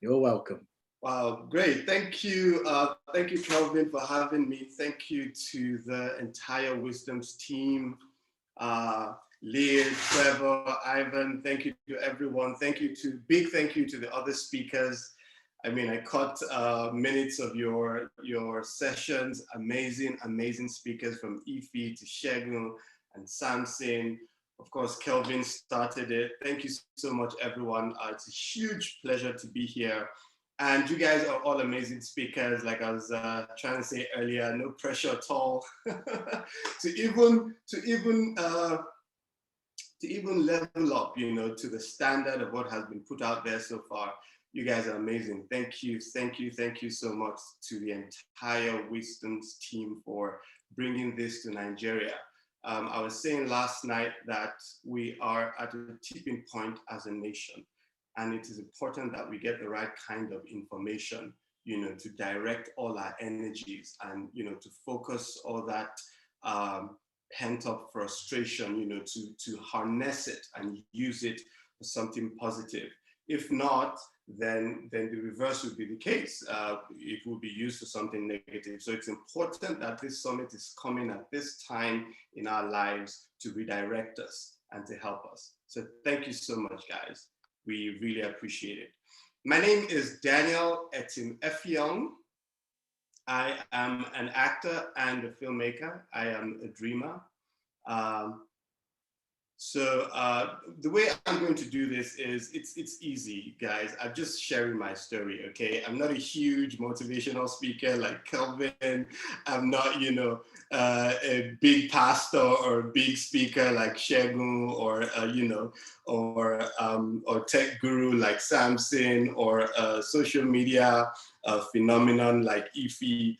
You're welcome. Wow, great. Thank you. Thank you, Kelvin, for having me. Thank you to the entire Wisdoms team, Leah, Trevor, Ivan. Thank you to everyone. Big thank you to the other speakers. I mean, I caught minutes of your sessions. Amazing speakers from Ify to Shegun and Samson. Of course, Kelvin started it. Thank you so much, everyone. It's a huge pleasure to be here. And you guys are all amazing speakers. Like I was trying to say earlier, no pressure at all to even level up, to the standard of what has been put out there so far. You guys are amazing. Thank you so much to the entire Wisdoms team for bringing this to Nigeria. I was saying last night that we are at a tipping point as a nation. And it is important that we get the right kind of information, to direct all our energies and, to focus all that pent up frustration, to harness it and use it for something positive. If not, then the reverse would be the case. It will be used for something negative. So it's important that this summit is coming at this time in our lives to redirect us and to help us. So thank you so much, guys. We really appreciate it. My name is Daniel Etim Effiong. I am an actor and a filmmaker. I am a dreamer. So the way I'm going to do this is, it's easy, guys. I'm just sharing my story, okay? I'm not a huge motivational speaker like Kelvin. I'm not, a big pastor or a big speaker like Shegun or, or tech guru like Samson or a social media phenomenon like Ify.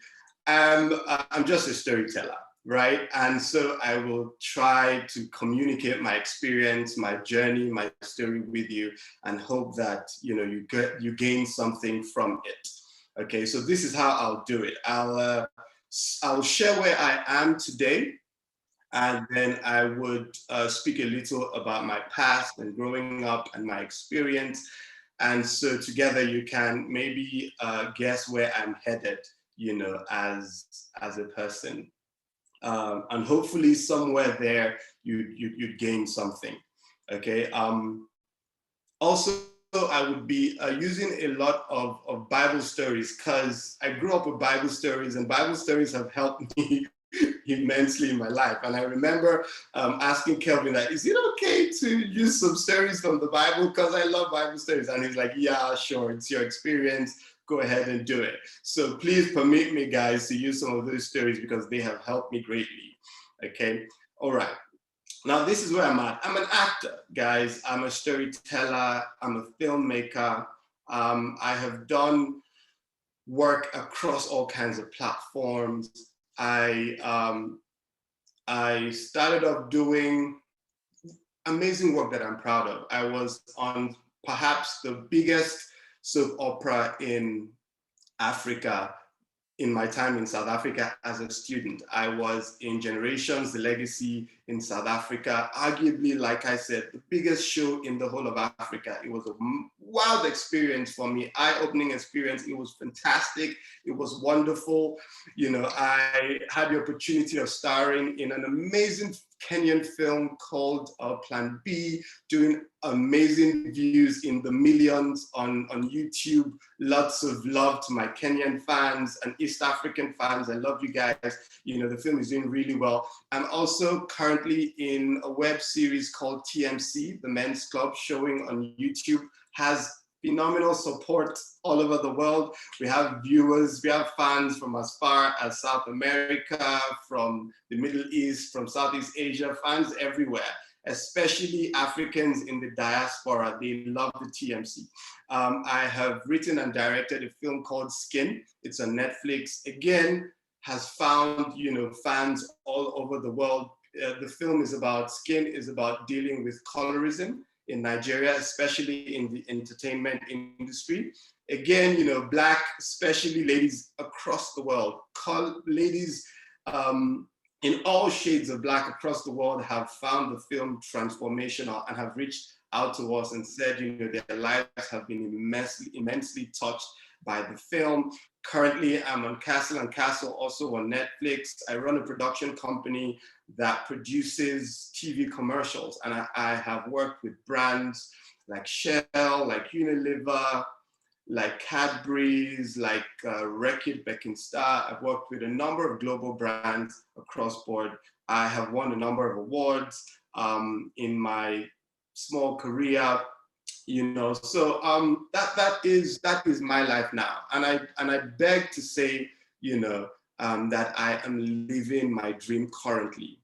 I'm just a storyteller. Right? And so I will try to communicate my experience, my journey, my story with you, and hope that, you gain something from it. Okay, so this is how I'll do it. I'll share where I am today, and then I would speak a little about my past and growing up and my experience. And so together you can maybe guess where I'm headed, as a person. And hopefully somewhere there you'd gain something, okay? Also, I would be using a lot of Bible stories because I grew up with Bible stories, and Bible stories have helped me immensely in my life. And I remember asking Kelvin, that, is it okay to use some stories from the Bible? Because I love Bible stories. And he's like, yeah, sure, it's your experience. Go ahead and do it. So please permit me, guys, to use some of those stories because they have helped me greatly. Okay, all right. Now this is where I'm at. I'm an actor, guys. I'm a storyteller. I'm a filmmaker. I have done work across all kinds of platforms. I started off doing amazing work that I'm proud of. I was on perhaps the biggest soap opera in Africa in my time in South Africa as a student. I was in Generations, The Legacy in South Africa, arguably, like I said, the biggest show in the whole of Africa. It was a wild experience for me, eye-opening experience. It was fantastic. It was wonderful. I had the opportunity of starring in an amazing Kenyan film called Plan B, doing amazing views in the millions on YouTube. Lots of love to my Kenyan fans and East African fans. I love you guys. The film is doing really well. I'm also currently in a web series called TMC, The Men's Club, showing on YouTube. Has phenomenal support all over the world. We have viewers, we have fans from as far as South America, from the Middle East, from Southeast Asia, fans everywhere, especially Africans in the diaspora. They love the TMC. I have written and directed a film called Skin. It's on Netflix. Again, has found, fans all over the world. The film is about, Skin is about dealing with colorism in Nigeria, especially in the entertainment industry. Again, Black, especially ladies across the world, ladies in all shades of Black across the world have found the film transformational and have reached out to us and said, their lives have been immensely touched by the film. Currently, I'm on Castle and Castle, also on Netflix. I run a production company that produces TV commercials, and I have worked with brands like Shell, like Unilever, like Cadbury's, like Reckitt Beckenstar. I've worked with a number of global brands across board. I have won a number of awards in my small career, So that is my life now, and I beg to say, that I am living my dream currently.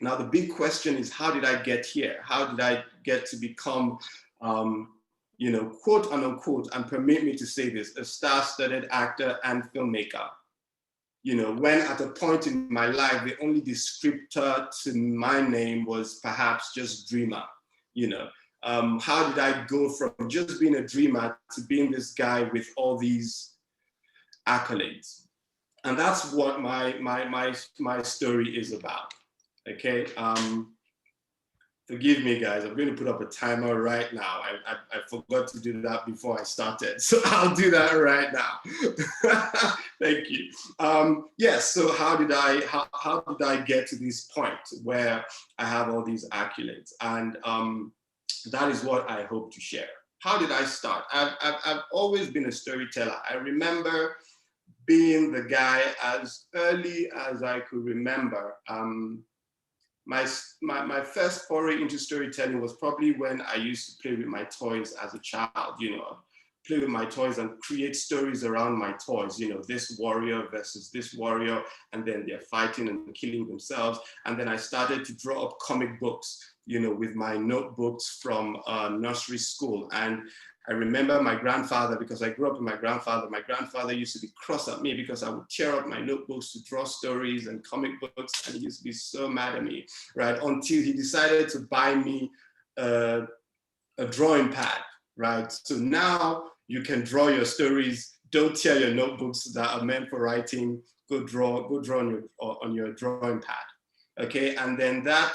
Now the big question is, how did I get here? How did I get to become quote unquote, and permit me to say this, a star-studded actor and filmmaker? When at a point in my life, the only descriptor to my name was perhaps just dreamer, how did I go from just being a dreamer to being this guy with all these accolades? And that's what my story is about, okay? Forgive me, guys. I'm going to put up a timer right now. I forgot to do that before I started, so I'll do that right now. Thank you. Yes. So how did I get to this point where I have all these accolades? And that is what I hope to share. How did I start? I've always been a storyteller. I remember being the guy as early as I could remember. My first foray into storytelling was probably when I used to play with my toys as a child, play with my toys and create stories around my toys, this warrior versus this warrior, and then they're fighting and killing themselves. And then I started to draw up comic books, with my notebooks from nursery school. And I remember my grandfather, because I grew up with my grandfather used to be cross at me because I would tear up my notebooks to draw stories and comic books, and he used to be so mad at me, right? Until he decided to buy me a drawing pad, right? So now you can draw your stories, don't tear your notebooks that are meant for writing, go draw on your drawing pad. Okay, and then that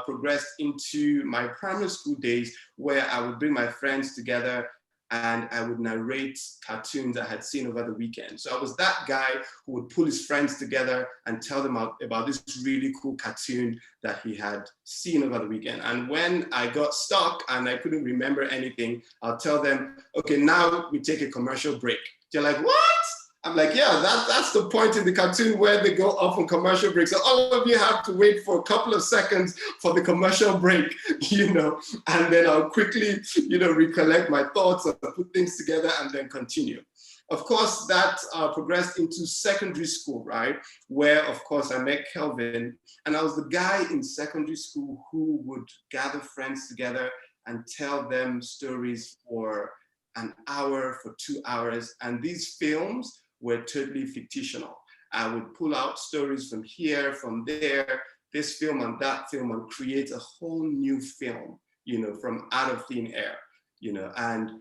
progressed into my primary school days, where I would bring my friends together and I would narrate cartoons I had seen over the weekend. So I was that guy who would pull his friends together and tell them about this really cool cartoon that he had seen over the weekend. And when I got stuck and I couldn't remember anything, I'll tell them, okay, now we take a commercial break. They're like, what? I'm like, yeah, that's the point in the cartoon where they go off on commercial break. So all of you have to wait for a couple of seconds for the commercial break, and then I'll quickly, recollect my thoughts and put things together and then continue. Of course, that progressed into secondary school, right? Where, of course, I met Kelvin, and I was the guy in secondary school who would gather friends together and tell them stories for an hour, for 2 hours. And these films were totally fictional. I would pull out stories from here, from there, this film and that film, and create a whole new film, from out of thin air, and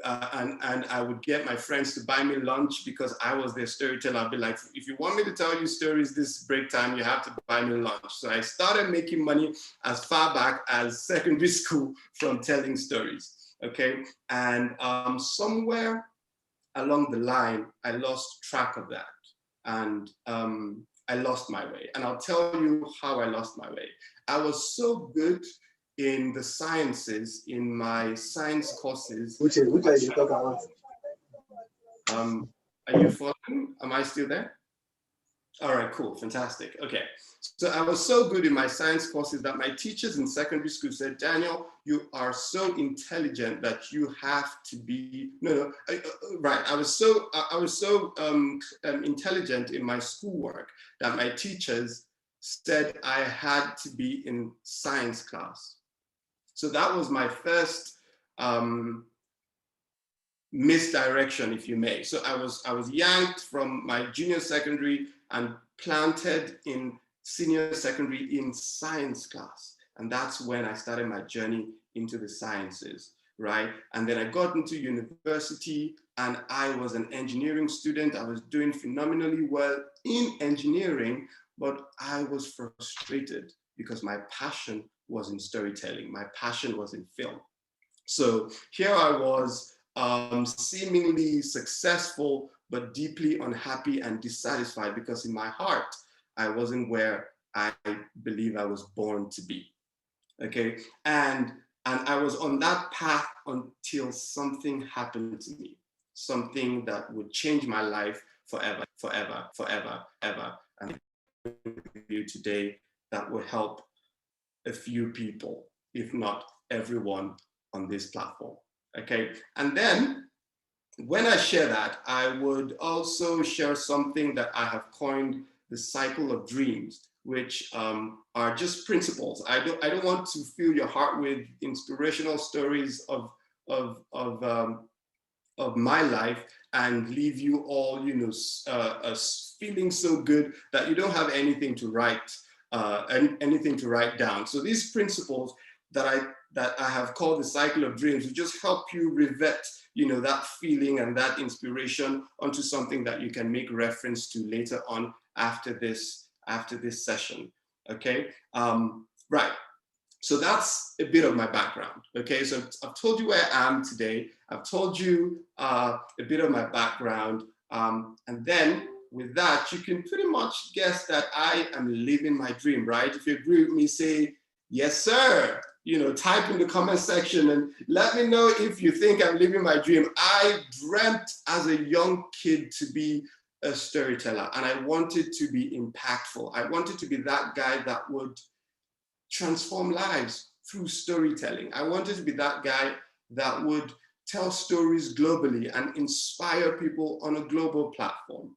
I would get my friends to buy me lunch because I was their storyteller. I'd be like, if you want me to tell you stories this break time, you have to buy me lunch. So I started making money as far back as secondary school from telling stories, okay? And somewhere along the line, I lost track of that. And I lost my way. And I'll tell you how I lost my way. I was so good in the sciences, in my science courses. Which are you talking about? Are you following? Am I still there? All right, cool, fantastic. Okay, so I was so good in my science courses that my teachers in secondary school said, Daniel, you are so intelligent that you have to be, right. I was so intelligent in my schoolwork that my teachers said I had to be in science class. So that was my first misdirection, if you may. So I was yanked from my junior secondary and planted in senior secondary in science class. And that's when I started my journey into the sciences, right? And then I got into university and I was an engineering student. I was doing phenomenally well in engineering, but I was frustrated because my passion was in storytelling. My passion was in film. So here I was, seemingly successful, but deeply unhappy and dissatisfied because in my heart, I wasn't where I believe I was born to be. Okay, and I was on that path until something happened to me, something that would change my life forever, forever, forever, ever. And you today that will help a few people, if not everyone on this platform. Okay, and then when I share that, I would also share something that I have coined the cycle of dreams, which are just principles. I don't want to fill your heart with inspirational stories of my life and leave you all, feeling so good that you don't have anything to write, anything to write down. So these principles that I have called the cycle of dreams will just help you revert, that feeling and that inspiration onto something that you can make reference to later on after this session. Okay, right. So that's a bit of my background. Okay, so I've told you where I am today. I've told you a bit of my background. And then with that, you can pretty much guess that I am living my dream, right? If you agree with me, say, yes, sir. Type in the comment section and let me know if you think I'm living my dream. I dreamt as a young kid to be a storyteller, and I wanted to be impactful. I wanted to be that guy that would transform lives through storytelling. I wanted to be that guy that would tell stories globally and inspire people on a global platform.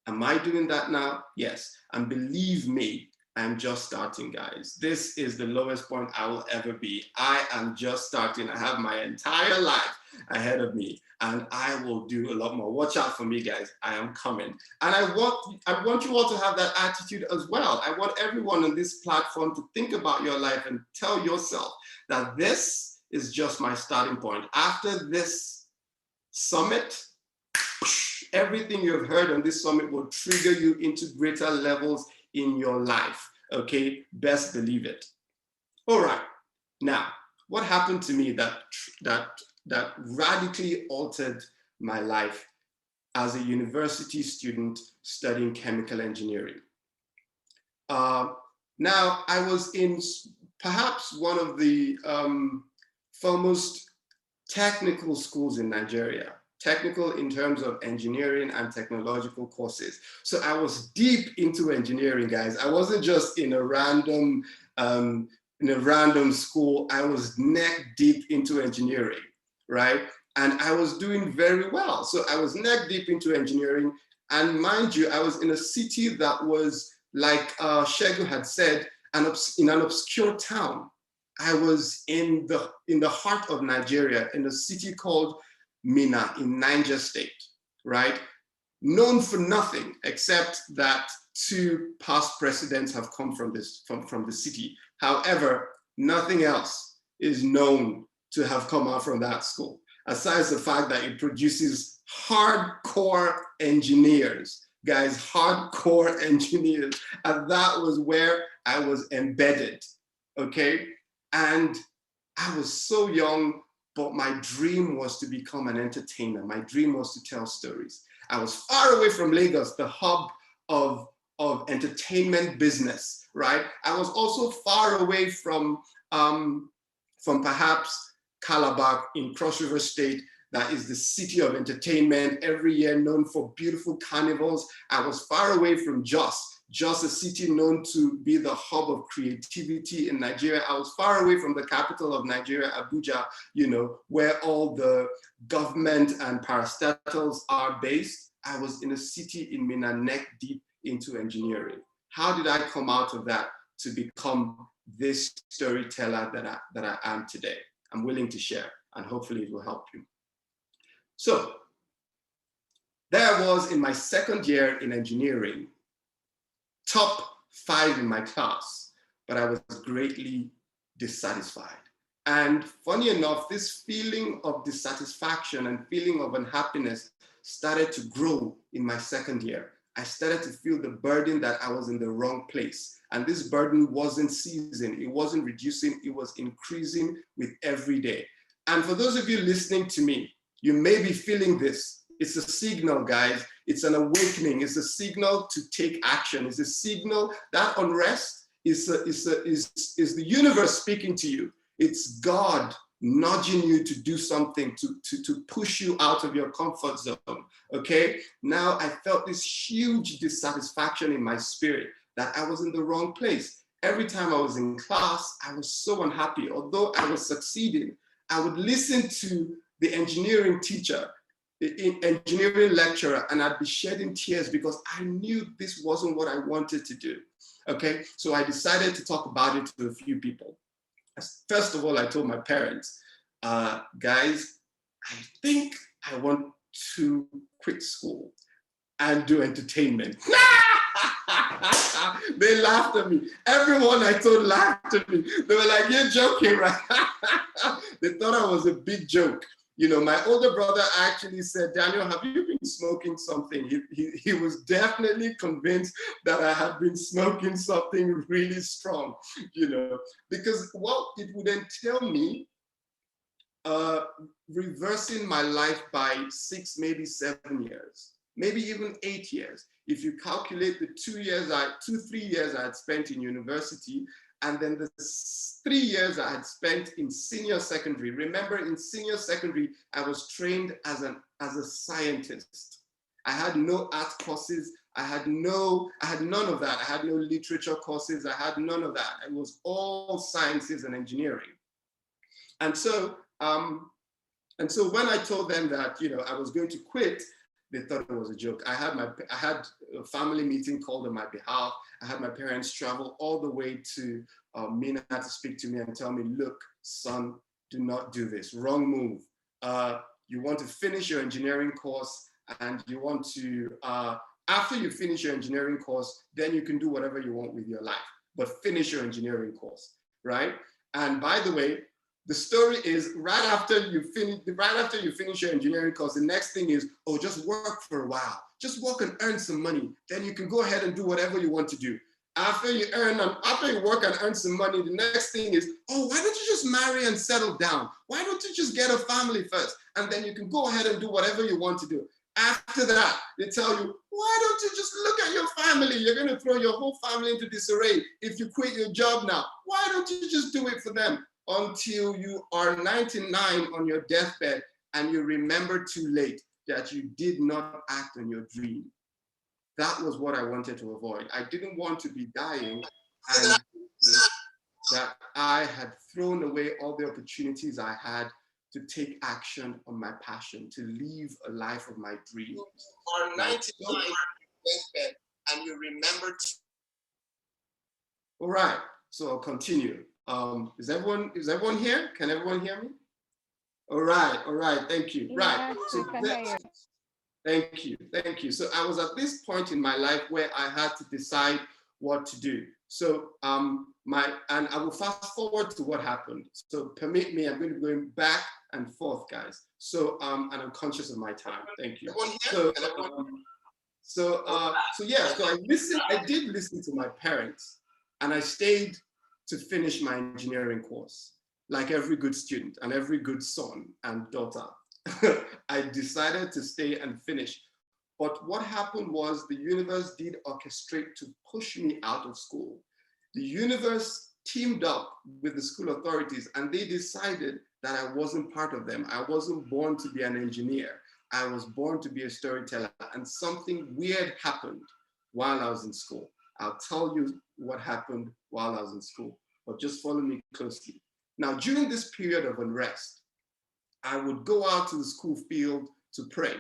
Am I doing that now? Yes. And believe me, I'm just starting, guys. This is the lowest point I will ever be. I am just starting. I have my entire life ahead of me, and I will do a lot more. Watch out for me, guys. I am coming. And I want you all to have that attitude as well. I want everyone on this platform to think about your life and tell yourself that this is just my starting point. After this summit, everything you've heard on this summit will trigger you into greater levels in your life. Okay, best believe it. All right, now what happened to me that radically altered my life as a university student studying chemical engineering? Now I was in perhaps one of the foremost technical schools in Nigeria. Technical in terms of engineering and technological courses. So I was deep into engineering, guys. I wasn't just in a random school. I was neck deep into engineering, right? And I was doing very well. So I was neck deep into engineering. And mind you, I was in a city that was, like Shegu had said, in an obscure town. I was in the heart of Nigeria, in a city called Minna in Niger State, right? Known for nothing except that 2 past presidents have come from the city. However, nothing else is known to have come out from that school, aside the fact that it produces hardcore engineers, guys, hardcore engineers. And that was where I was embedded, okay? And I was so young, but my dream was to become an entertainer. My dream was to tell stories. I was far away from Lagos, the hub of entertainment business, right? I was also far away from perhaps Calabar in Cross River State, that is the city of entertainment, every year known for beautiful carnivals. I was far away from Jos, a city known to be the hub of creativity in Nigeria. I was far away from the capital of Nigeria, Abuja, where all the government and parastatals are based. I was in a city in Minna, neck deep into engineering. How did I come out of that to become this storyteller that I am today? I'm willing to share, and hopefully it will help you. So there I was in my second year in engineering, top 5 in my class, but I was greatly dissatisfied. And funny enough, this feeling of dissatisfaction and feeling of unhappiness started to grow in my second year. I started to feel the burden that I was in the wrong place. And this burden wasn't ceasing, it wasn't reducing, it was increasing with every day. And for those of you listening to me, you may be feeling this. It's a signal, guys. It's an awakening. It's a signal to take action. It's a signal. That unrest is the universe speaking to you. It's God nudging you to do something, to push you out of your comfort zone, okay? Now I felt this huge dissatisfaction in my spirit that I was in the wrong place. Every time I was in class, I was so unhappy. Although I was succeeding, I would listen to the engineering teacher, the engineering lecturer, and I'd be shedding tears because I knew this wasn't what I wanted to do, okay? So I decided to talk about it to a few people. First of all, I told my parents, guys, I think I want to quit school and do entertainment. They laughed at me. Everyone I told laughed at me. They were like, you're joking, right? They thought I was a big joke. You know, my older brother actually said, Daniel, have you been smoking something? He was definitely convinced that I had been smoking something really strong, you know, because what it would entail me reversing my life by 6, maybe 7 years, maybe even 8 years. If you calculate the 3 years I had spent in university, and then the 3 years I had spent in senior secondary. Remember, in senior secondary, I was trained as a scientist. I had no art courses. I had none of that. I had no literature courses. I had none of that. It was all sciences and engineering. And so when I told them that, you know, I was going to quit, they thought it was a joke. I had a family meeting called on my behalf. I had my parents travel all the way to Mina to speak to me and tell me, look, son, do not do this. Wrong move. You want to finish your engineering course, and you want to, after you finish your engineering course, then you can do whatever you want with your life. But finish your engineering course, right? And by the way, the story is right after you finish your engineering course, the next thing is, oh, just work for a while. Just work and earn some money. Then you can go ahead and do whatever you want to do. After you work and earn some money, the next thing is, oh, why don't you just marry and settle down? Why don't you just get a family first? And then you can go ahead and do whatever you want to do. After that, they tell you, why don't you just look at your family? You're going to throw your whole family into disarray if you quit your job now. Why don't you just do it for them? Until you are 99 on your deathbed and you remember too late that you did not act on your dream. That was what I wanted to avoid. I didn't want to be dying and that I had thrown away all the opportunities I had to take action on my passion, to live a life of my dreams. You are 99 on your deathbed and you remember. All right, so I'll continue. Is everyone here? Can everyone hear me? All right, thank you. Yes, right, so thank you. So I was at this point in my life where I had to decide what to do. So and I will fast forward to what happened. So permit me, I'm going to be going back and forth, guys. So and I'm conscious of my time. Thank you. So I did listen to my parents, and I stayed to finish my engineering course, like every good student and every good son and daughter. I decided to stay and finish. But what happened was the universe did orchestrate to push me out of school. The universe teamed up with the school authorities and they decided that I wasn't part of them. I wasn't born to be an engineer. I was born to be a storyteller, and something weird happened while I was in school. I'll tell you what happened while I was in school, but just follow me closely. Now, during this period of unrest, I would go out to the school field to pray,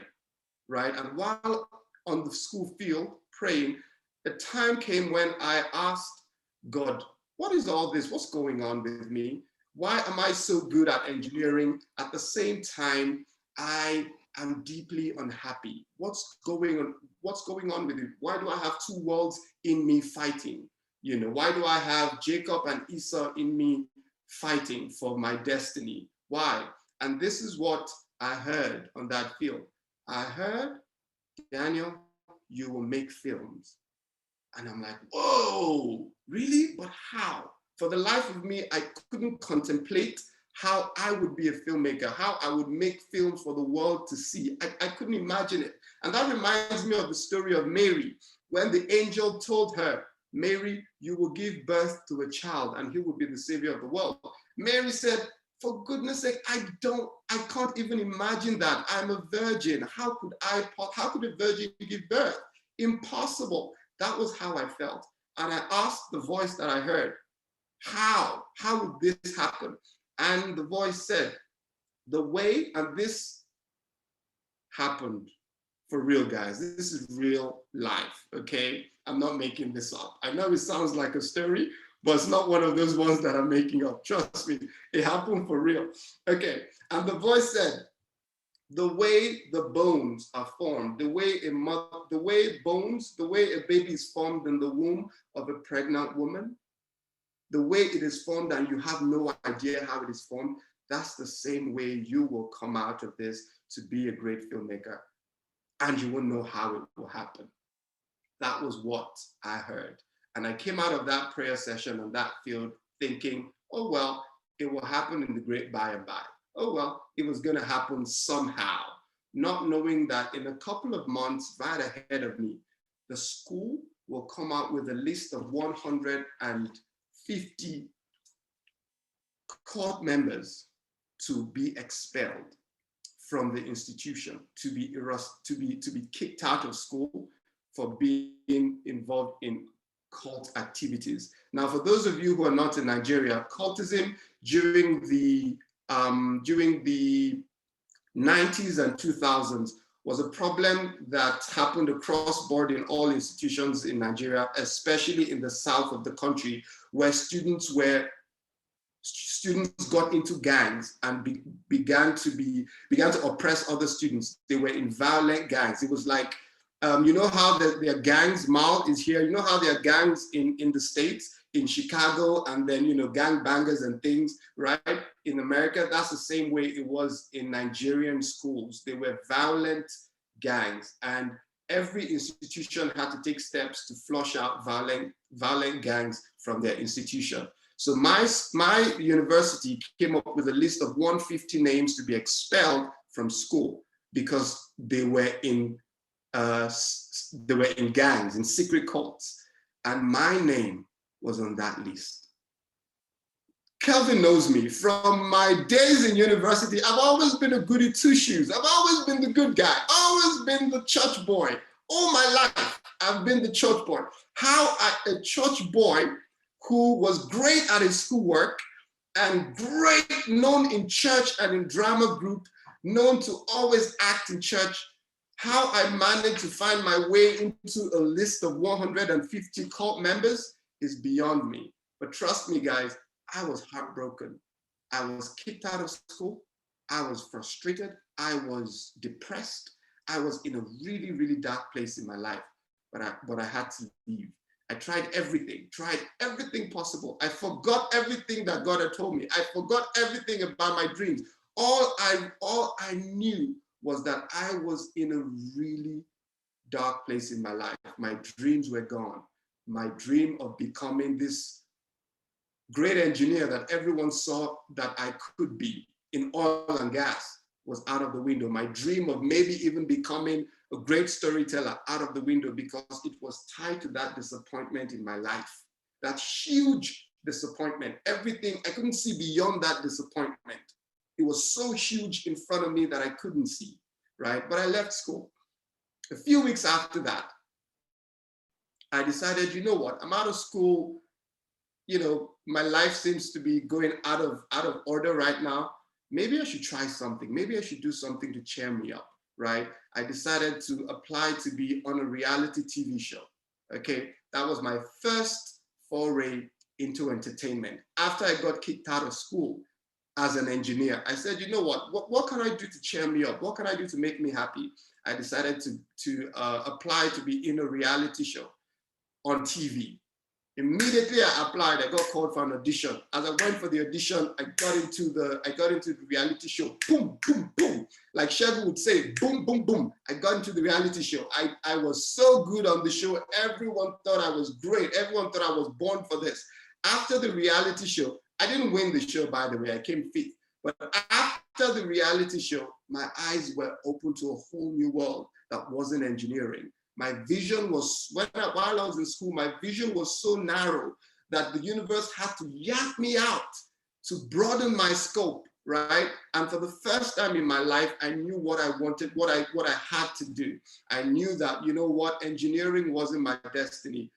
right? And while on the school field praying, a time came when I asked God, what is all this? What's going on with me? Why am I so good at engineering? At the same time, I am deeply unhappy. What's going on with it? Why do I have two worlds in me fighting? You know, why do I have Jacob and Esau in me fighting for my destiny? Why? And this is what I heard on that field. I heard, Daniel, you will make films. And I'm like, whoa, really? But how? For the life of me, I couldn't contemplate how I would be a filmmaker, how I would make films for the world to see. I couldn't imagine it. And that reminds me of the story of Mary, when the angel told her, Mary, you will give birth to a child and he will be the savior of the world. Mary said, for goodness sake, I can't even imagine that. I'm a virgin. How could a virgin give birth? Impossible. That was how I felt. And I asked the voice that I heard, how would this happen? And the voice said, the way, and this happened for real, guys. This is real life, okay? I'm not making this up. I know it sounds like a story, but it's not one of those ones that I'm making up. Trust me, it happened for real. Okay, and the voice said, the way the bones are formed, the way a baby is formed in the womb of a pregnant woman, the way it is formed and you have no idea how it is formed, that's the same way you will come out of this to be a great filmmaker, and you won't know how it will happen. That was what I heard. And I came out of that prayer session on that field thinking, oh, well, it will happen in the great by and by. Oh, well, it was going to happen somehow, not knowing that in a couple of months right ahead of me, the school will come out with a list of 150 court members to be expelled from the institution, to be kicked out of school for being involved in cult activities. Now, for those of you who are not in Nigeria, cultism during the 90s and 2000s was a problem that happened across board in all institutions in Nigeria, especially in the south of the country, where students got into gangs and began to oppress other students. They were in violent gangs. It was like, you know how there are gangs, Mal is here, you know how there are gangs in the States, in Chicago, and then, you know, gang bangers and things, right? In America, that's the same way it was in Nigerian schools. They were violent gangs, and every institution had to take steps to flush out violent gangs from their institution. So my university came up with a list of 150 names to be expelled from school because they were in gangs, in secret cults, and my name was on that list. Kelvin knows me from my days in university. I've always been a goody two shoes. I've always been the good guy, always been the church boy. All my life, I've been the church boy. A church boy who was great at his schoolwork and great, known in church and in drama group, known to always act in church, how I managed to find my way into a list of 150 cult members is beyond me. But trust me, guys, I was heartbroken. I was kicked out of school. I was frustrated. I was depressed. I was in a really, really dark place in my life, but I had to leave. I tried everything possible. I forgot everything that God had told me. I forgot everything about my dreams. All I knew was that I was in a really dark place in my life. My dreams were gone. My dream of becoming this great engineer that everyone saw that I could be in oil and gas was out of the window. My dream of maybe even becoming a great storyteller out of the window because it was tied to that disappointment in my life. That huge disappointment. Everything, I couldn't see beyond that disappointment. It was so huge in front of me that I couldn't see, right? But I left school. A few weeks after that, I decided, you know what, I'm out of school. You know, my life seems to be going out of order right now. Maybe I should try something. Maybe I should do something to cheer me up, right? I decided to apply to be on a reality TV show, okay? That was my first foray into entertainment. After I got kicked out of school as an engineer, I said, you know what can I do to cheer me up? What can I do to make me happy? I decided to apply to be in a reality show on TV. Immediately I applied, I got called for an audition. As I went for the audition, I got into the reality show. Boom, boom, boom. Like Shegun would say, boom, boom, boom. I got into the reality show. I was so good on the show. Everyone thought I was great. Everyone thought I was born for this. After the reality show, I didn't win the show, by the way. I came fifth. But after the reality show, my eyes were open to a whole new world that wasn't engineering. My vision was, while I was in school, my vision was so narrow that the universe had to yank me out to broaden my scope, right? And for the first time in my life, I knew what I wanted, what I had to do. I knew that, you know what, engineering wasn't my destiny.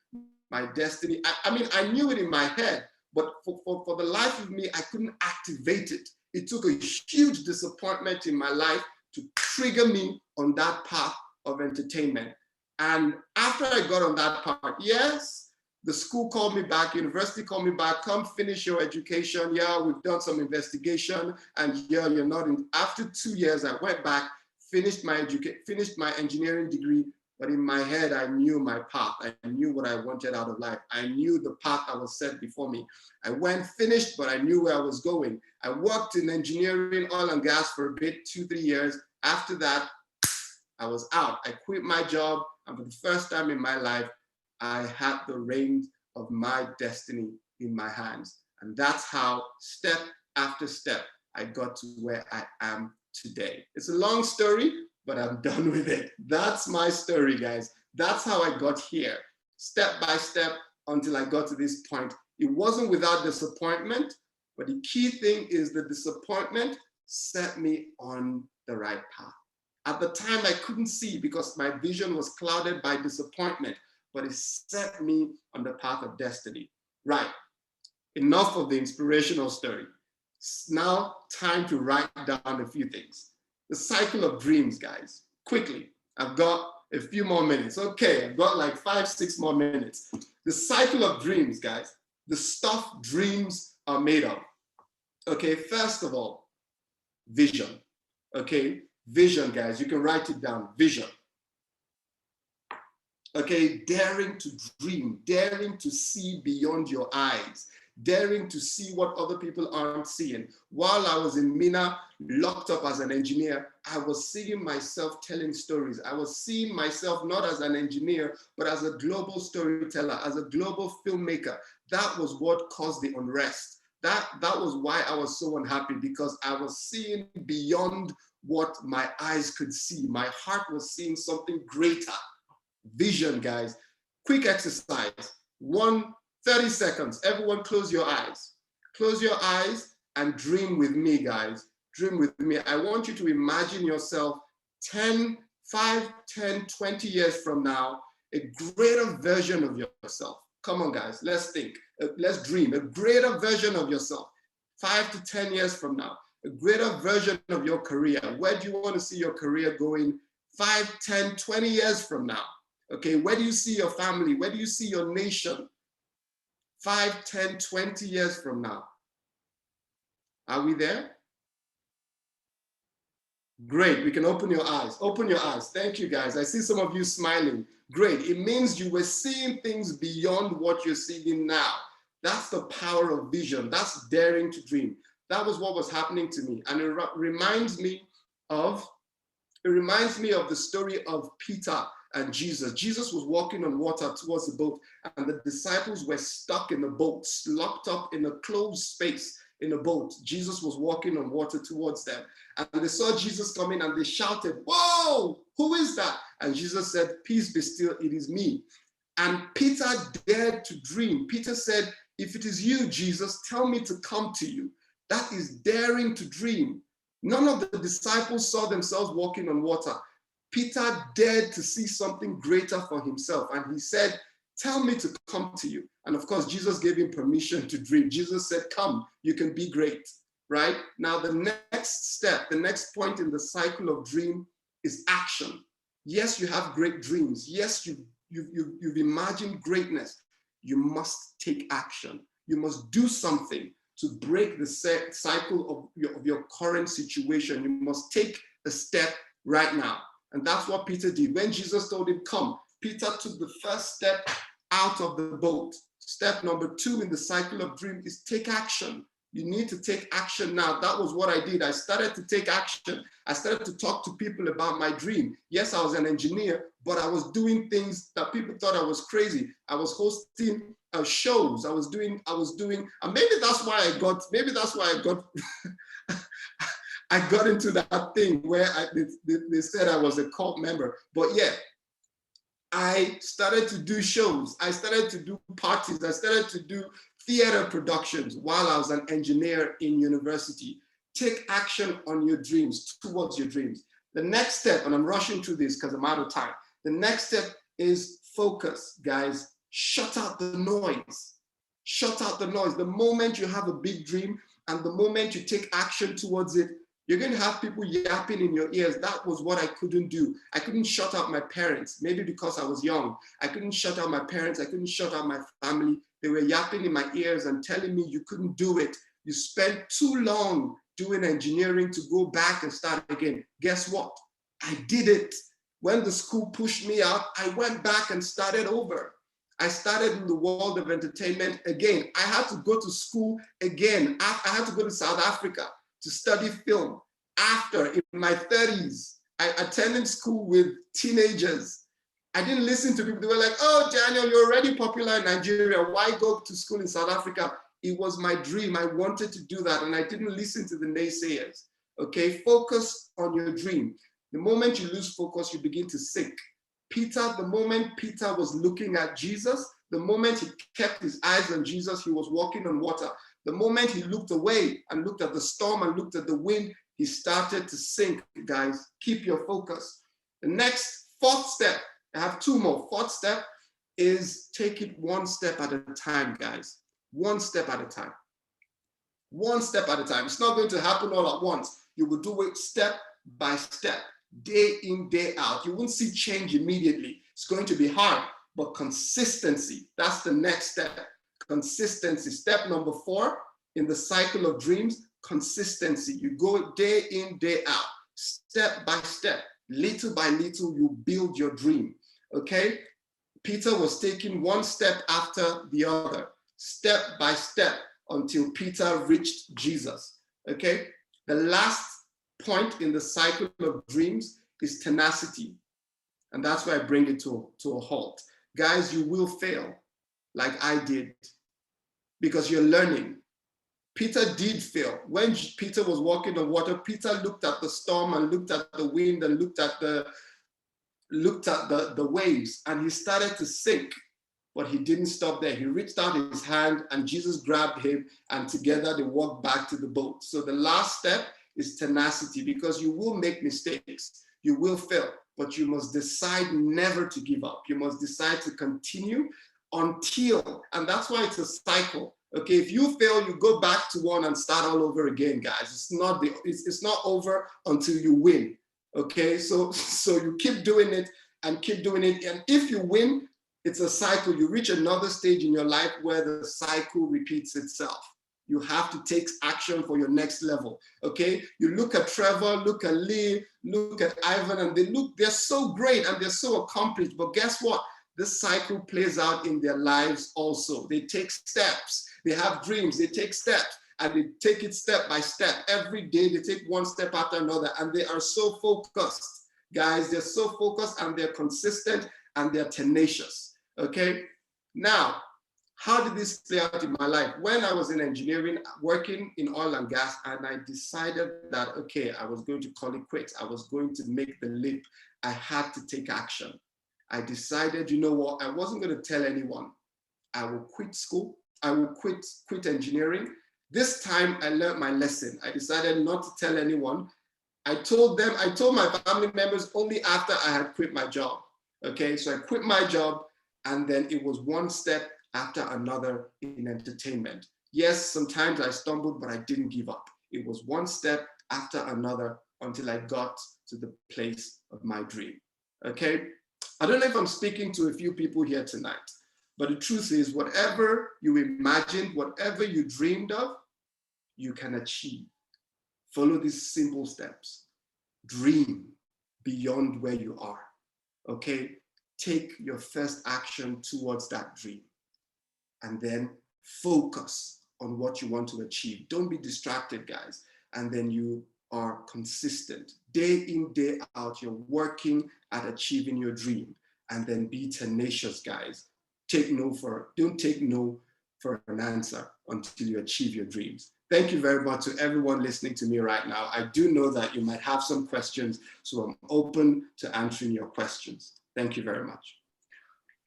My destiny, I mean, I knew it in my head, but for the life of me, I couldn't activate it. It took a huge disappointment in my life to trigger me on that path of entertainment. And after I got on that path, yes, the school called me back, university called me back, come finish your education. Yeah, we've done some investigation, and yeah, you're not in. After 2 years, I went back, finished my engineering degree, but in my head, I knew my path. I knew what I wanted out of life. I knew the path that was set before me. I went finished, but I knew where I was going. I worked in engineering, oil and gas for a bit, 2-3 years. After that, I was out. I quit my job, and for the first time in my life, I had the reins of my destiny in my hands. And that's how, step after step, I got to where I am today. It's a long story, but I'm done with it. That's my story, guys. That's how I got here, step by step, until I got to this point. It wasn't without disappointment, but the key thing is the disappointment set me on the right path. At the time, I couldn't see because my vision was clouded by disappointment, but it set me on the path of destiny. Right, enough of the inspirational story. It's now time to write down a few things. The cycle of dreams, guys. Quickly, I've got a few more minutes. Okay, I've got like 5-6 more minutes. The cycle of dreams, guys. The stuff dreams are made of. Okay, first of all, vision. Okay, vision, guys. You can write it down. Vision. Okay, daring to dream, daring to see beyond your eyes, daring to see what other people aren't seeing. While I was in Mina, locked up as an engineer, I was seeing myself telling stories. I was seeing myself not as an engineer, but as a global storyteller, as a global filmmaker. That was what caused the unrest. That was why I was so unhappy, because I was seeing beyond what my eyes could see. My heart was seeing something greater. Vision, guys. Quick exercise. 30 seconds. Everyone close your eyes. Close your eyes and dream with me, guys. Dream with me. I want you to imagine yourself 5, 10, 20 years from now, a greater version of yourself. Come on, guys. Let's think. Let's dream. A greater version of yourself. 5 to 10 years from now. A greater version of your career. Where do you want to see your career going 5, 10, 20 years from now? Okay, where do you see your family? Where do you see your nation 5, 10, 20 years from now? Are we there? Great, we can open your eyes. Open your eyes. Thank you, guys. I see some of you smiling. Great, it means you were seeing things beyond what you're seeing now. That's the power of vision. That's daring to dream. That was what was happening to me. And it reminds me of the story of Peter and Jesus. Jesus was walking on water towards the boat, and the disciples were stuck in the boat, locked up in a closed space in a boat. Jesus was walking on water towards them, and they saw Jesus coming, and they shouted, "Whoa, who is that?" And Jesus said, "Peace be still, it is me." And Peter dared to dream. Peter said, "If it is you, Jesus, tell me to come to you." That is daring to dream. None of the disciples saw themselves walking on water. Peter dared to see something greater for himself. And he said, "Tell me to come to you." And of course, Jesus gave him permission to dream. Jesus said, "Come, you can be great," right? Now, the next step, the next point in the cycle of dream is action. Yes, you have great dreams. Yes, you've imagined greatness. You must take action. You must do something to break the cycle of your current situation. You must take a step right now. And that's what Peter did. When Jesus told him, "Come," Peter took the first step out of the boat. Step number 2 in the cycle of dream is take action. You need to take action now. That was what I did. I started to take action. I started to talk to people about my dream. Yes, I was an engineer, but I was doing things that people thought I was crazy. I was hosting shows. I was doing, and maybe that's why I got I got into that thing where they said I was a cult member. But yeah, I started to do shows. I started to do parties. I started to do theater productions while I was an engineer in university. Take action on your dreams, towards your dreams. The next step, and I'm rushing through this because I'm out of time. The next step is focus, guys. Shut out the noise. Shut out the noise. The moment you have a big dream and the moment you take action towards it, you're going to have people yapping in your ears. That was what I couldn't do. I couldn't shut out my parents, maybe because I was young. I couldn't shut out my parents. I couldn't shut out my family. They were yapping in my ears and telling me you couldn't do it. You spent too long doing engineering to go back and start again. Guess what? I did it. When the school pushed me out, I went back and started over. I started in the world of entertainment again. I had to go to school again. I had to go to South Africa to study film. After, in my 30s, I attended school with teenagers. I didn't listen to people. They were like, oh, Daniel, you're already popular in Nigeria. Why go to school in South Africa? It was my dream. I wanted to do that, and I didn't listen to the naysayers. Okay, focus on your dream. The moment you lose focus, you begin to sink. Peter, the moment Peter was looking at Jesus, the moment he kept his eyes on Jesus, he was walking on water. The moment he looked away and looked at the storm and looked at the wind, he started to sink, guys. Keep your focus. The next, fourth step, I have two more. Fourth step is take it one step at a time, guys. One step at a time. One step at a time. It's not going to happen all at once. You will do it step by step, day in, day out. You won't see change immediately. It's going to be hard, but consistency, that's the next step. Consistency. Step number 4 in the cycle of dreams, consistency. You go day in, day out, step by step, little by little, you build your dream. Okay? Peter was taking one step after the other, step by step, until Peter reached Jesus. Okay? The last point in the cycle of dreams is tenacity. And that's why I bring it to a halt. Guys, you will fail like I did because you're learning. Peter did fail. When Peter was walking on water, Peter looked at the storm and looked at the wind and looked at the waves, and he started to sink. But he didn't stop there. He reached out his hand and Jesus grabbed him, and together they walked back to the boat. So the last step is tenacity, because you will make mistakes. You will fail, but you must decide never to give up. You must decide to continue until, and that's why it's a cycle. Okay, if you fail, you go back to one and start all over again, guys. It's not over until you win. Okay, so you keep doing it and keep doing it. And if you win, it's a cycle. You reach another stage in your life where the cycle repeats itself. You have to take action for your next level. Okay, you look at Trevor, look at Lee, look at Ivan, and they're so great and they're so accomplished. But guess what? This cycle plays out in their lives also. They take steps. They have dreams. They take steps. And they take it step by step. Every day they take one step after another, and they are so focused. Guys, they're so focused and they're consistent and they're tenacious. Okay? Now, how did this play out in my life? When I was in engineering, working in oil and gas, and I decided that, okay, I was going to call it quits. I was going to make the leap. I had to take action. I decided, you know what? I wasn't going to tell anyone. I will quit school. I will quit engineering. This time I learned my lesson. I decided not to tell anyone. I told my family members only after I had quit my job. Okay, so I quit my job, and then it was one step after another in entertainment. Yes, sometimes I stumbled, but I didn't give up. It was one step after another until I got to the place of my dream. Okay, I don't know if I'm speaking to a few people here tonight, but the truth is, whatever you imagined, whatever you dreamed of, you can achieve. Follow these simple steps. Dream beyond where you are. Okay? Take your first action towards that dream. And then focus on what you want to achieve. Don't be distracted, guys. And then you are consistent. Day in, day out, you're working at achieving your dream. And then be tenacious, guys. Don't take no for an answer. until you achieve your dreams. Thank you very much to everyone listening to me right now. I do know that you might have some questions, so I'm open to answering your questions. Thank you very much.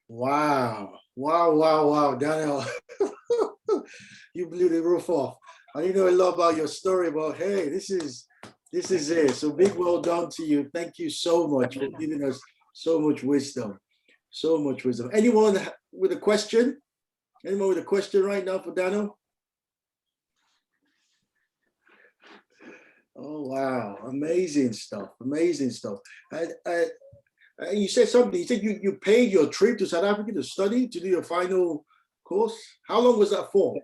Wow, wow, wow, wow, Daniel. You blew the roof off. I didn't know a lot about your story, but hey, this is it. So big well done to you. Thank you so much for giving us so much wisdom. So much wisdom. Anyone with a question? Anyone with a question right now for Daniel? Oh, wow. Amazing stuff. Amazing stuff. And you said something. You said you paid your trip to South Africa to study, to do your final course. How long was that for?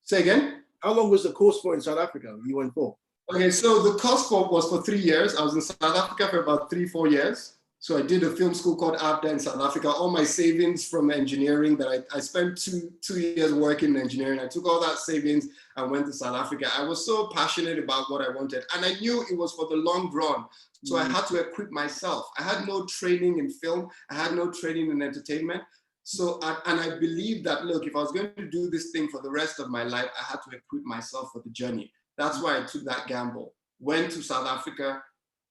Say again? How long was the course for in South Africa you went for? Okay, so the course was for 3 years. I was in South Africa for about 3-4 years. So I did a film school called PAVED in South Africa. All my savings from engineering that I spent two years working in engineering. I took all that savings and went to South Africa. I was so passionate about what I wanted. And I knew it was for the long run. So I had to equip myself. I had no training in film. I had no training in entertainment. So, and I believed that, look, if I was going to do this thing for the rest of my life, I had to equip myself for the journey. That's why I took that gamble. Went to South Africa,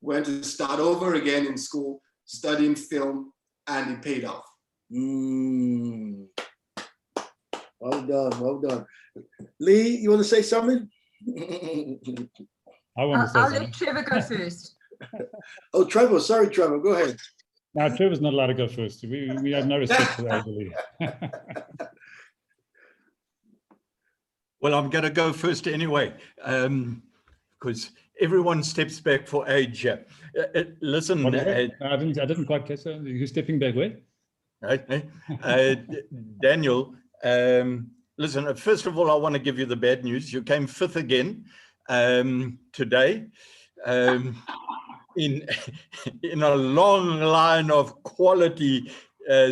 went to start over again in school, studying film, and it paid off. Well done, well done. Lee, you want to say something? I want to say I'll something. let Trevor go first. Oh, Trevor, sorry, Trevor, go ahead. No, Trevor's not allowed to go first. We have no respect for the elderly. Well, I'm going to go first anyway, because everyone steps back for age. Listen, No, I didn't quite catch that. You're stepping back where? Daniel, listen, first of all, I want to give you the bad news. You came 5th again today in a long line of quality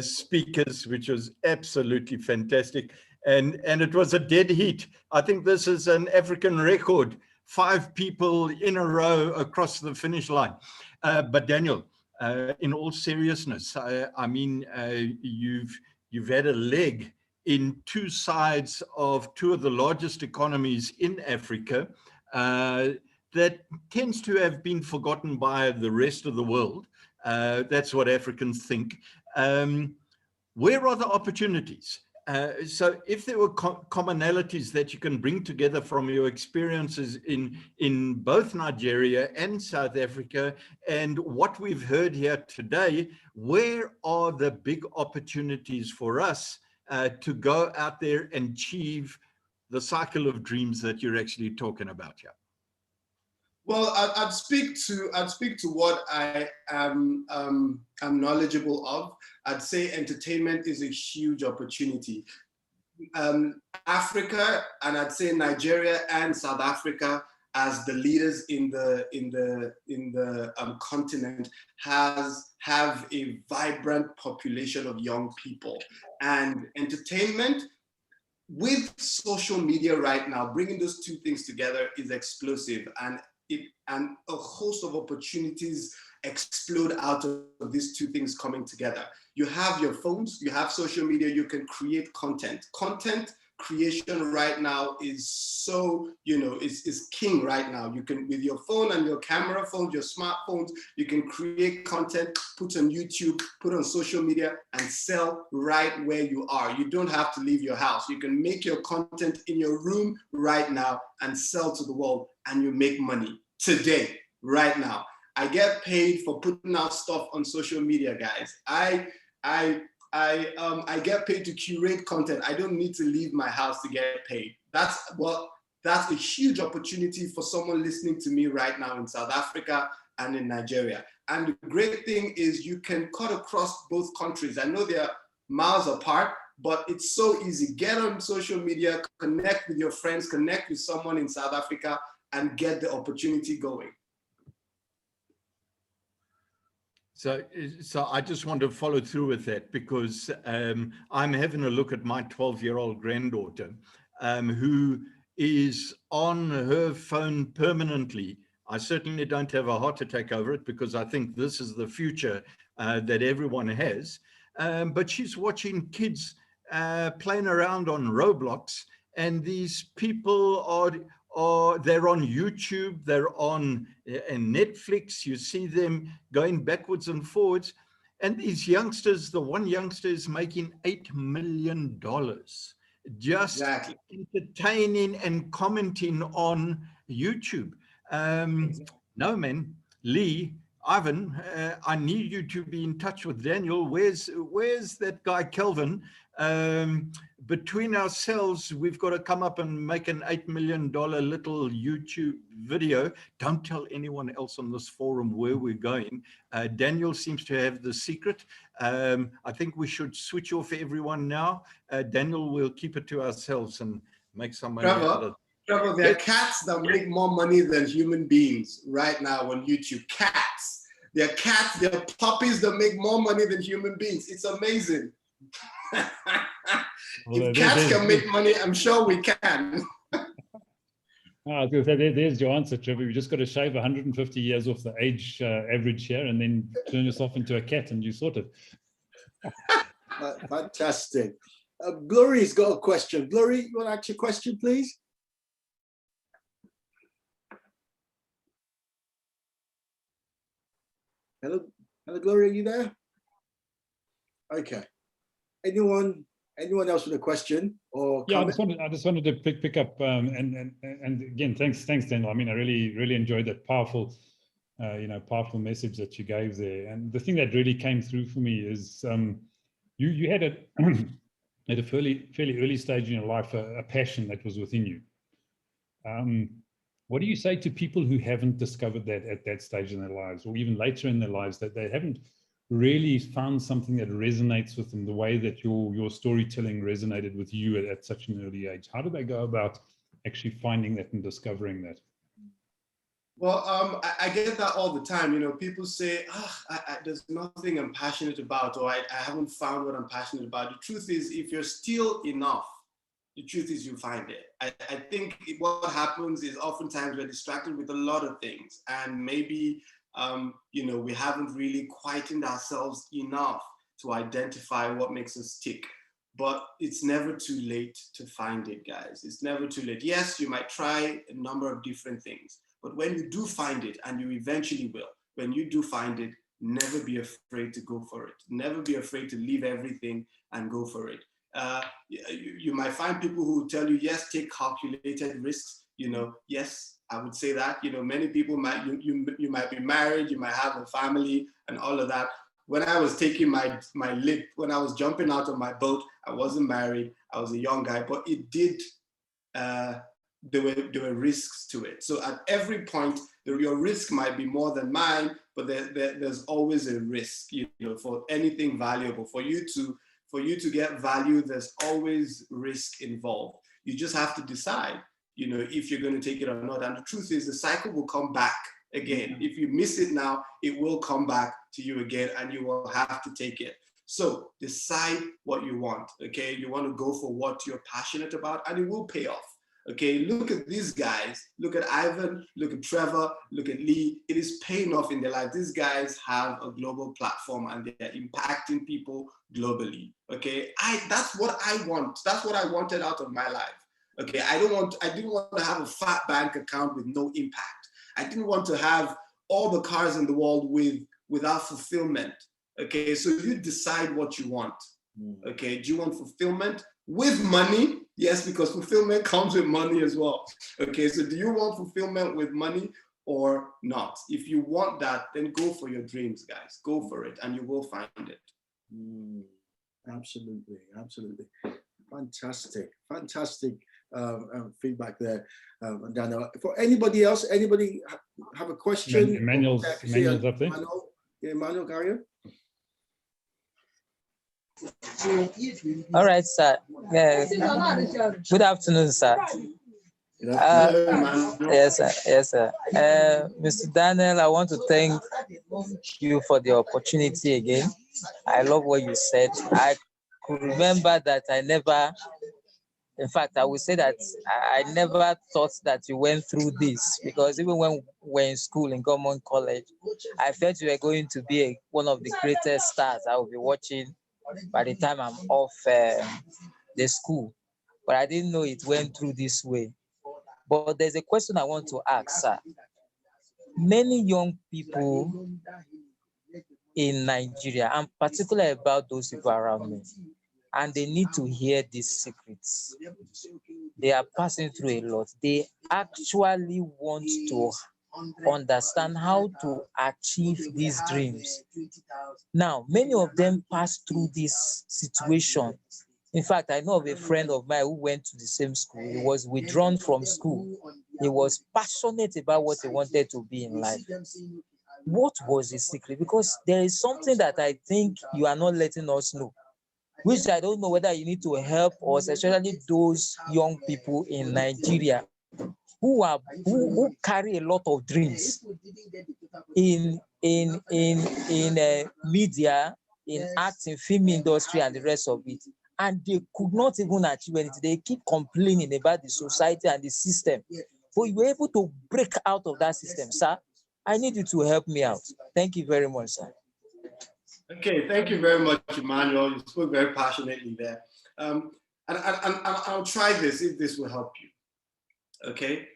speakers, which was absolutely fantastic. And it was a dead heat. I think this is an African record, 5 people in a row across the finish line. But Daniel, in all seriousness, I mean, you've had a leg in 2 sides of 2 of the largest economies in Africa that tends to have been forgotten by the rest of the world. That's what Africans think. Where are the opportunities? So if there were commonalities that you can bring together from your experiences in both Nigeria and South Africa and what we've heard here today, where are the big opportunities for us to go out there and achieve the cycle of dreams that you're actually talking about here? Well, I'd speak to what I am knowledgeable of. I'd say entertainment is a huge opportunity. Africa, and I'd say Nigeria and South Africa, as the leaders in the continent, have a vibrant population of young people, and entertainment with social media right now, bringing those 2 things together is explosive, and a host of opportunities explode out of these 2 things coming together. You have your phones, you have social media, you can create content. Content creation right now is so, is king right now. You can, with your phone and your camera phones, your smartphones, you can create content, put on YouTube, put on social media, and sell right where you are. You don't have to leave your house. You can make your content in your room right now and sell to the world, and you make money today, right now. I get paid for putting out stuff on social media, guys. I get paid to curate content. I don't need to leave my house to get paid. That's a huge opportunity for someone listening to me right now in South Africa and in Nigeria. And the great thing is you can cut across both countries. I know they're miles apart, but it's so easy. Get on social media, connect with your friends, connect with someone in South Africa, and get the opportunity going. So I just want to follow through with that, because I'm having a look at my 12-year-old granddaughter who is on her phone permanently. I certainly don't have a heart attack over it, because I think this is the future that everyone has. But she's watching kids playing around on Roblox, and these people they're on YouTube, they're on Netflix. You see them going backwards and forwards. And these youngsters, the one youngster is making $8 million just Exactly. entertaining and commenting on YouTube. No, man, Lee, Ivan, I need you to be in touch with Daniel. Where's that guy, Kelvin? Between ourselves, we've got to come up and make an $8 million little YouTube video. Don't tell anyone else on this forum where we're going. Daniel seems to have the secret. I think we should switch off everyone now. Daniel, we'll keep it to ourselves and make some money out of it. Trevor, there are cats that make more money than human beings right now on YouTube. Cats. There are puppies that make more money than human beings. It's amazing. If cats can make money, I'm sure we can. I was going to say, there's your answer, Trevor. You just got to shave 150 years off the age average here and then turn yourself into a cat and you sort it. Fantastic. Glory's got a question. Glory, you want to ask your question, please? Hello, Glory, are you there? Okay. Anyone else with a question or comment? Yeah, I just wanted to pick up and again, thanks, Daniel. I mean, I really enjoyed that powerful, powerful message that you gave there. And the thing that really came through for me is you had at a fairly early stage in your life a passion that was within you. What do you say to people who haven't discovered that at that stage in their lives, or even later in their lives, that they haven't really found something that resonates with them the way that your storytelling resonated with you at such an early age? How do they go about actually finding that and discovering that? Well, I get that all the time. People say, there's nothing I'm passionate about, or I haven't found what I'm passionate about. The truth is, if you're still enough, the truth is you find it. I think what happens is oftentimes we're distracted with a lot of things, and maybe we haven't really quietened ourselves enough to identify what makes us tick. But it's never too late to find it, guys. It's never too late. Yes, you might try a number of different things, but when you do find it, and you eventually will, when you do find it, never be afraid to go for it. Never be afraid to leave everything and go for it. You might find people who tell you, yes, take calculated risks. Yes, I would say that. Many people you might be married, you might have a family and all of that. When I was taking my leap, when I was jumping out of my boat, I wasn't married, I was a young guy, but it did, there were risks to it. So at every point, your risk might be more than mine, but there's always a risk, for anything valuable. For you to get value, there's always risk involved. You just have to decide, if you're going to take it or not. And the truth is, the cycle will come back again. If you miss it now, it will come back to you again, and you will have to take it. So decide what you want, okay? You want to go for what you're passionate about, and it will pay off. Okay, look at these guys. Look at Ivan, look at Trevor, look at Lee. It is paying off in their life. These guys have a global platform and they're impacting people globally. Okay, that's what I want. That's what I wanted out of my life. Okay, I didn't want to have a fat bank account with no impact. I didn't want to have all the cars in the world without fulfillment. Okay, so you decide what you want. Okay, do you want fulfillment with money? Yes, because fulfillment comes with money as well. Okay, so do you want fulfillment with money or not? If you want that, then go for your dreams, guys. Go for it, and you will find it. Absolutely. Fantastic feedback there, Daniel. For anybody else, anybody have a question? Emmanuel's up there. Emmanuel, Gario? All right, sir. Good afternoon, sir. Yes, sir. Mr. Daniel, I want to thank you for the opportunity again. I love what you said. I could remember that in fact, I would say that I never thought that you went through this, because even when we were in school in Government College, I felt you were going to be one of the greatest stars I will be watching by the time I'm off the school. But I didn't know it went through this way. But there's a question I want to ask, sir. Many young people in Nigeria, and particularly about those people around me, and they need to hear these secrets. They are passing through a lot. They actually want to understand how to achieve these dreams. Now, many of them pass through this situation. In fact, I know of a friend of mine who went to the same school. He was withdrawn from school. He was passionate about what he wanted to be in life. What was his secret? Because there is something that I think you are not letting us know, which I don't know whether you need to help us, especially those young people in Nigeria who carry a lot of dreams in media, in acting, film industry, and the rest of it, and they could not even achieve anything. They keep complaining about the society and the system, but you were able to break out of that system, sir. I need you to help me out. Thank you very much, sir. Okay, thank you very much, Emmanuel. You spoke very passionately there. And I'll try this if this will help you. Okay.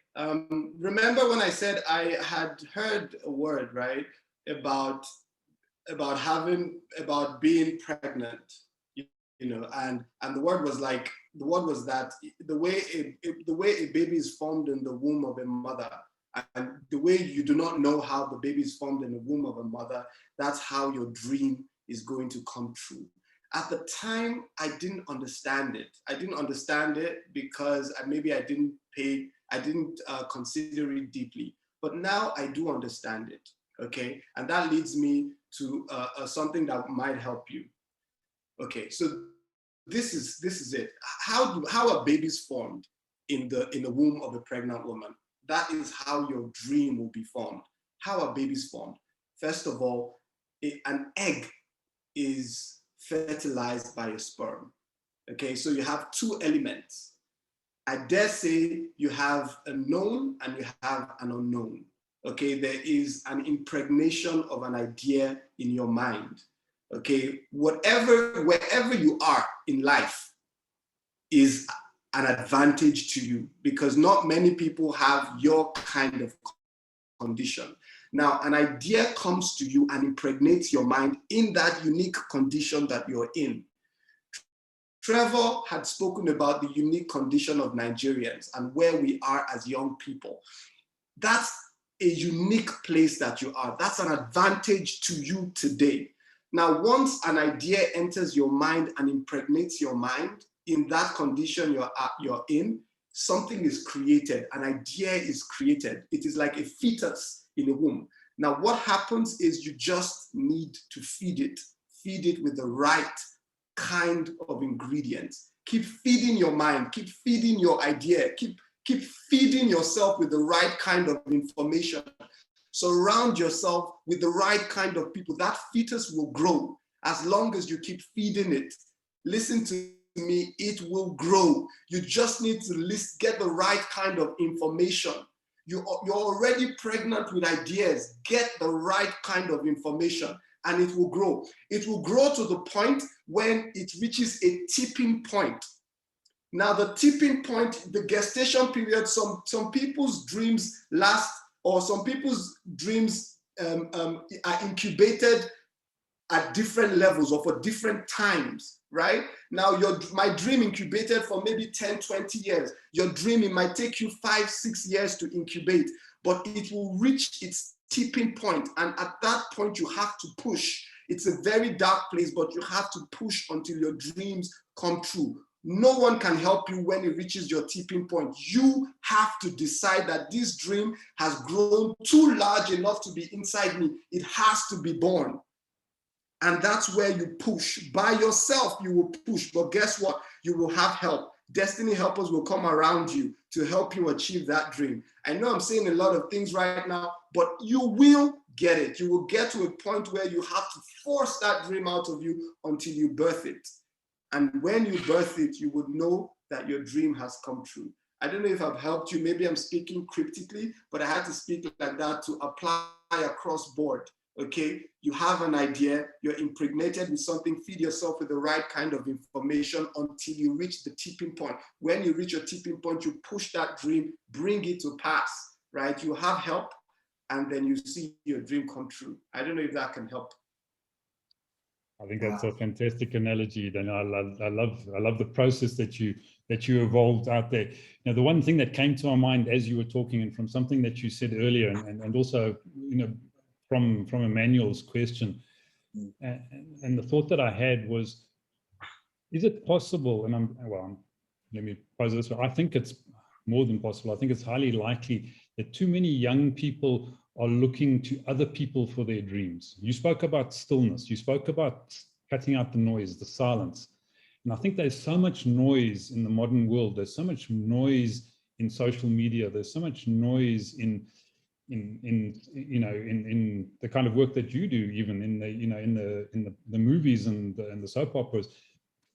Remember when I said I had heard a word, right, about being pregnant, you know, and the word was that the way a baby is formed in the womb of a mother, and the way you do not know how the baby is formed in the womb of a mother, that's how your dream is going to come true. At the time, I didn't understand it. I didn't understand it because maybe I didn't consider it deeply. But now I do understand it, okay? And that leads me to something that might help you. Okay, so this is it. How are babies formed in the womb of a pregnant woman? That is how your dream will be formed. How are babies formed? First of all, an egg is fertilized by a sperm. Okay, so you have two elements. I dare say you have a known and you have an unknown. Okay, there is an impregnation of an idea in your mind. Okay, wherever you are in life is an advantage to you because not many people have your kind of condition. Now, an idea comes to you and impregnates your mind in that unique condition that you're in. Trevor had spoken about the unique condition of Nigerians and where we are as young people. That's a unique place that you are. That's an advantage to you today. Now, once an idea enters your mind and impregnates your mind in that condition you're in, something is created, an idea is created. It is like a fetus in a womb. Now, what happens is you just need to feed it with the right kind of ingredients. Keep feeding your mind, keep feeding your idea, keep feeding yourself with the right kind of information. Surround yourself with the right kind of people. That fetus will grow as long as you keep feeding it. Listen to me, it will grow. You just need to get the right kind of information. You're already pregnant with ideas. Get the right kind of information and it will grow. It will grow to the point when it reaches a tipping point. Now the tipping point, the gestation period, some people's dreams last, or some people's dreams are incubated at different levels or for different times, right? Now my dream incubated for maybe 10, 20 years. Your dream, it might take you 5, 6 years to incubate, but it will reach its tipping point. And at that point, you have to push. It's a very dark place, but you have to push until your dreams come true. No one can help you when it reaches your tipping point. You have to decide that this dream has grown too large enough to be inside me. It has to be born. And that's where you push. By yourself, you will push. But guess what? You will have help. Destiny helpers will come around you to help you achieve that dream. I know I'm saying a lot of things right now, but you will get it. You will get to a point where you have to force that dream out of you until you birth it. And when you birth it, you would know that your dream has come true. I don't know if I've helped you. Maybe I'm speaking cryptically, but I had to speak like that to apply across board. okay? You have an idea, you're impregnated with something, feed yourself with the right kind of information until you reach the tipping point. When you reach your tipping point, you push that dream, bring it to pass, right? You have help, and then you see your dream come true. I don't know if that can help. I think that's a fantastic analogy. Then I love the process that you evolved out there. Now, the one thing that came to my mind as you were talking, and from something that you said earlier, and also, you know, from Emmanuel's question, and the thought that I had was, is it possible? And let me pose this way. I think it's more than possible. I think it's highly likely that too many young people are looking to other people for their dreams. You spoke about stillness. You spoke about cutting out the noise, the silence. And I think there's so much noise in the modern world. There's so much noise in social media. There's so much noise in the kind of work that you do, even in the movies and the soap operas,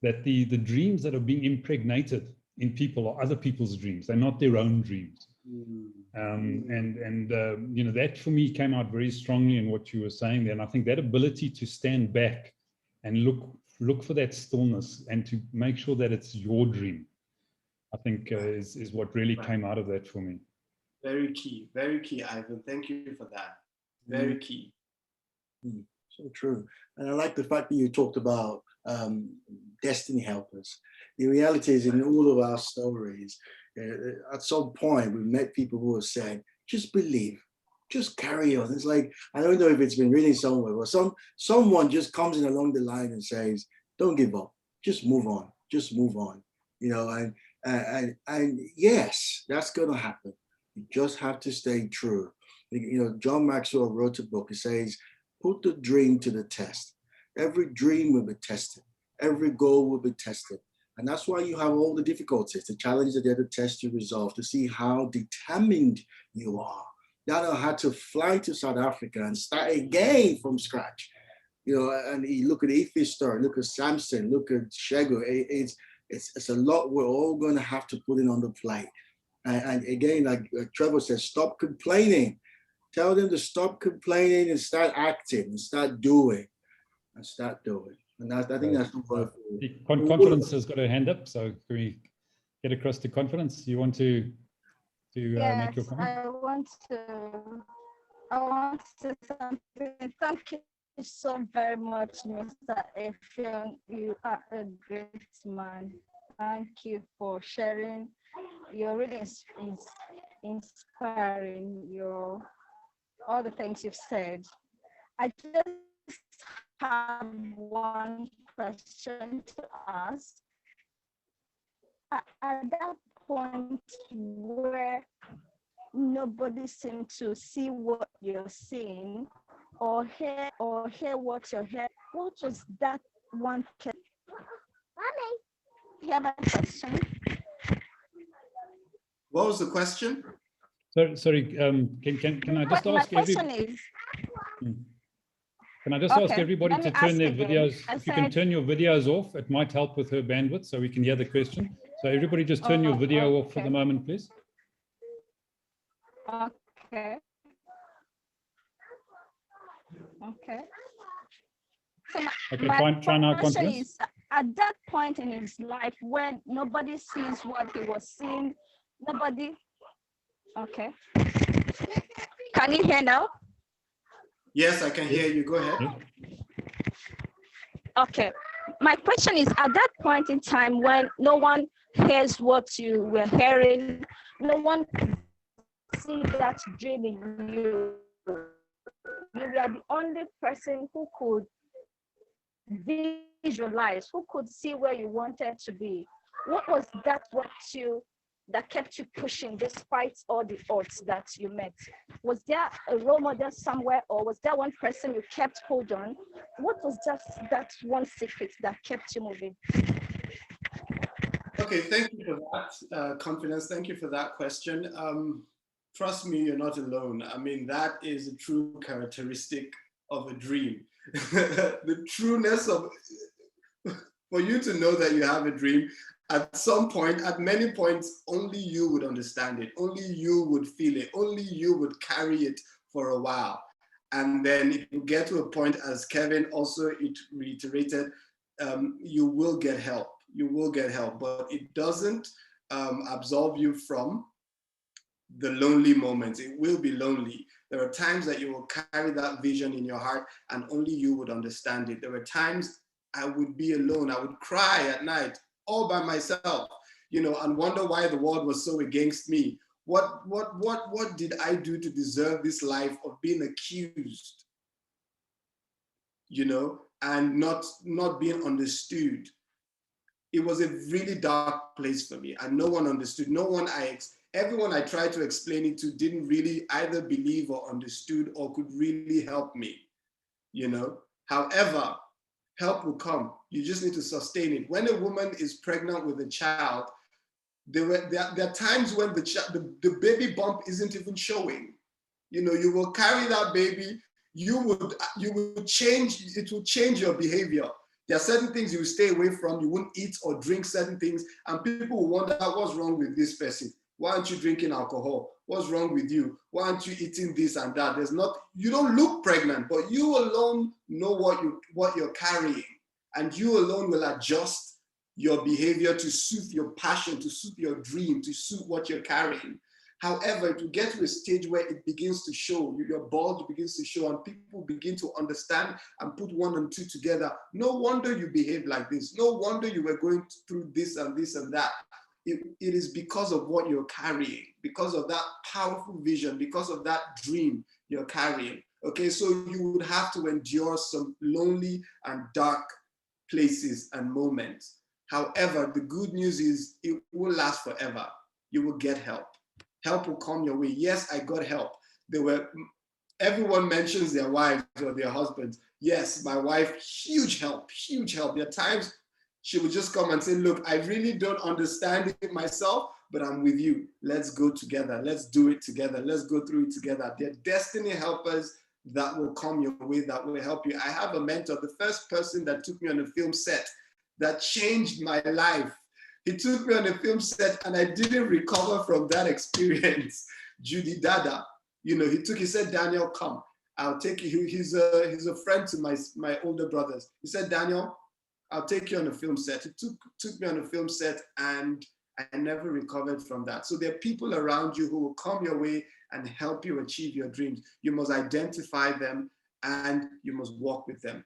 that the dreams that are being impregnated in people are other people's dreams. They're not their own dreams. You know, that for me came out very strongly in what you were saying there. And I think that ability to stand back and look for that stillness and to make sure that it's your dream, I think is what really came out of that for me. Very key, Ivan. Thank you for that. Very key. So true. And I like the fact that you talked about destiny helpers. The reality is, in all of our stories, at some point we've met people who have said, just believe, just carry on. It's like, I don't know if it's been written somewhere, but someone just comes in along the line and says, don't give up, just move on, you know. And yes, that's going to happen. You just have to stay true. You know, John Maxwell wrote a book. He says, put the dream to the test. Every dream will be tested. Every goal will be tested. And that's why you have all the difficulties, the challenges that the test you resolve, to see how determined you are. Daniel had to fly to South Africa and start again from scratch. You know, and you look at Ifi's story, look at Samson, look at Shego. It's a lot we're all going to have to put in on the plate. And again, like Trevor says, stop complaining. Tell them to stop complaining and start acting and start doing. And I think that's the word. Confidence has got her hand up, so can we get across to Confidence? You want to make your comment? I want to say something. Thank you so very much, Mr. Effiong. You are a great man. Thank you for sharing. You're really inspiring. All the things you've said. I just have one question to ask. At that point where nobody seems to see what you're seeing or hear what you're hearing, what was that one? Mommy, you have a question? What was the question? Sorry, can I just ask everybody? Can I just ask everybody to turn their videos? If you can turn your videos off, it might help with her bandwidth so we can hear the question. So everybody just turn your video off for the moment, please. Okay. So okay, try now, Confidence. Is, at that point in his life when nobody sees what he was seeing, nobody. Okay. Can you hear now? Yes, I can hear you. Go ahead. Okay. My question is, at that point in time when no one hears what you were hearing, no one see that dream in you, you were the only person who could visualize, who could see where you wanted to be. What was that that kept you pushing despite all the odds that you met? Was there a role model somewhere, or was there one person you kept hold on? What was just that one secret that kept you moving? Okay, thank you for that, Confidence. Thank you for that question. Trust me, you're not alone. I mean, that is a true characteristic of a dream. The trueness of, for you to know that you have a dream, at some point, at many points, only you would understand it. Only you would feel it. Only you would carry it for a while. And then it will get to a point, as Kevin also reiterated, you will get help. You will get help, but it doesn't absolve you from the lonely moments. It will be lonely. There are times that you will carry that vision in your heart and only you would understand it. There were times I would be alone. I would cry at night all by myself, you know, and wonder why the world was so against me. What did I do to deserve this life of being accused, you know, and not being understood? It was a really dark place for me, and no one understood. Everyone I tried to explain it to didn't really either believe or understood or could really help me, you know. However, help will come. You just need to sustain it. When a woman is pregnant with a child, there are times when the baby bump isn't even showing. You know, you will carry that baby, you will change, it will change your behavior. There are certain things you will stay away from, you won't eat or drink certain things, and people will wonder, what's wrong with this person? Why aren't you drinking alcohol? What's wrong with you? Why aren't you eating this and that? You don't look pregnant, but you alone know what you're carrying, and you alone will adjust your behavior to suit your passion, to suit your dream, to suit what you're carrying. However, to get to a stage where it begins to show, your bulge begins to show, and people begin to understand and put one and two together. No wonder you behave like this. No wonder you were going through this and this and that. It is because of what you're carrying, because of that powerful vision, because of that dream you're carrying. Okay, so you would have to endure some lonely and dark places and moments. However, the good news is it will last forever. You will get help. Help will come your way. Yes, I got help. Everyone mentions their wives or their husbands. Yes, my wife, huge help, huge help. There are times she would just come and say, look, I really don't understand it myself, but I'm with you. Let's go together. Let's do it together. Let's go through it together. They're destiny helpers that will come your way, that will help you. I have a mentor, the first person that took me on a film set that changed my life. He took me on a film set and I didn't recover from that experience. Judy Dada, you know, he said, Daniel, come, I'll take you. He's a friend to my older brothers. He said, Daniel, I'll take you on a film set. He took me on a film set and I never recovered from that. So there are people around you who will come your way and help you achieve your dreams. You must identify them and you must walk with them.